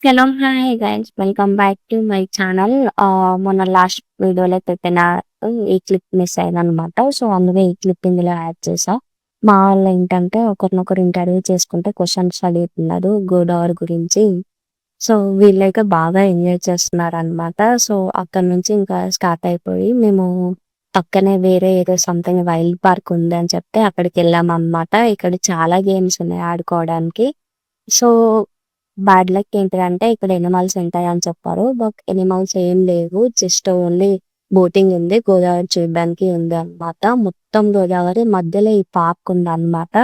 Hello! Hi guys welcome back to my channel. మొన్న last వీడియోలో పెట్టిన ఈ క్లిప్ మిస్ అయిందనమాట. సో, అందుకే ఈ క్లిప్ ఇందులో యాడ్ చేశా. మా వాళ్ళేంటంటే ఒకరినొకరు ఇంటర్వ్యూ చేసుకుంటే క్వెషన్స్ అడుగుతున్నారు గోదావరి గురించి. సో, వీళ్ళైతే బాగా ఎంజాయ్ చేస్తున్నారనమాట. సో, అక్కడి నుంచి ఇంకా స్టార్ట్ అయిపోయి మేము పక్కనే వేరే ఏదో సంథింగ్ వైల్డ్ పార్క్ ఉంది అని చెప్తే అక్కడికెళ్ళామనమాట. ఇక్కడ చాలా గేమ్స్ ఉన్నాయి ఆడుకోవడానికి. సో, బ్యాడ్ లక్ ఏంటిదంటే ఇక్కడ ఎనిమల్స్ ఉంటాయని చెప్పారు. బట్ ఎనిమల్స్ ఏం లేవు. జస్ట్ ఓన్లీ బోటింగ్ ఉంది. గోదావరి చూడడానికి ఉంది అన్నమాట. మొత్తం గోదావరి మధ్యలో ఈ పార్క్ ఉందన్నమాట.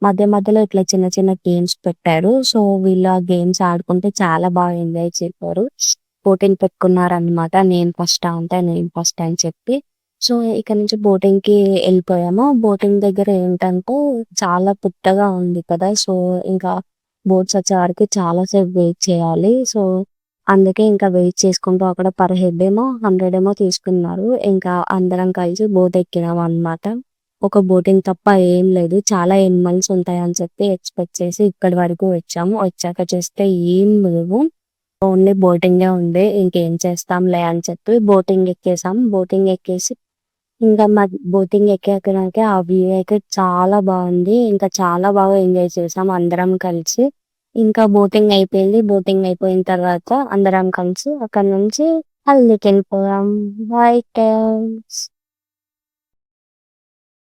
మధ్య మధ్యలో ఇట్లా చిన్న చిన్న గేమ్స్ పెట్టారు. సో, వీళ్ళు ఆ గేమ్స్ ఆడుకుంటే చాలా బాగా ఎంజాయ్ చేశారు. బోటింగ్ పెట్టుకున్నారన్నమాట. నేను ఫస్టా అంటే నేను ఫస్ట్ అని చెప్పి. సో, ఇక్కడ నుంచి బోటింగ్‌కి ఎళ్ళిపోయాము. బోటింగ్ దగ్గర ఏంటంటే చాలా పుట్టగా ఉంది కదా! సో, ఇంకా బోట్స్ వచ్చే వరకు చాలా సేపు వెయిట్ చేయాలి. సో, అందుకే ఇంకా వెయిట్ చేసుకుంటూ అక్కడ పర్ హెడ్ ఏమో 100 ఏమో తీసుకున్నారు. ఇంకా అందరం కలిసి బోట్ ఎక్కినామనమాట. ఒక బోటింగ్ తప్ప ఏం లేదు. చాలా యానిమల్స్ ఉంటాయని చెప్పి ఎక్స్‌పెక్ట్ చేసి ఇక్కడి వరకు వచ్చాము. వచ్చాక చూస్తే ఏం లేవు. ఓన్లీ బోటింగే ఉంది. ఇంకేం చేస్తాంలే అని చెప్పి బోటింగ్ ఎక్కేసాం. బోటింగ్ ఎక్కేసి ఇంకా బోటింగ్ ఎక్కాకనాక ఆ వ్యూ అయితే చాలా బాగుంది. ఇంకా చాలా బాగా ఎంజాయ్ చేసాం అందరం కలిసి. ఇంకా బోటింగ్ అయిపోయింది. బోటింగ్ అయిపోయిన తర్వాత అందరం కలిసి అక్కడి నుంచి హల్దీకెళ్ళిపోయాం. By tiles.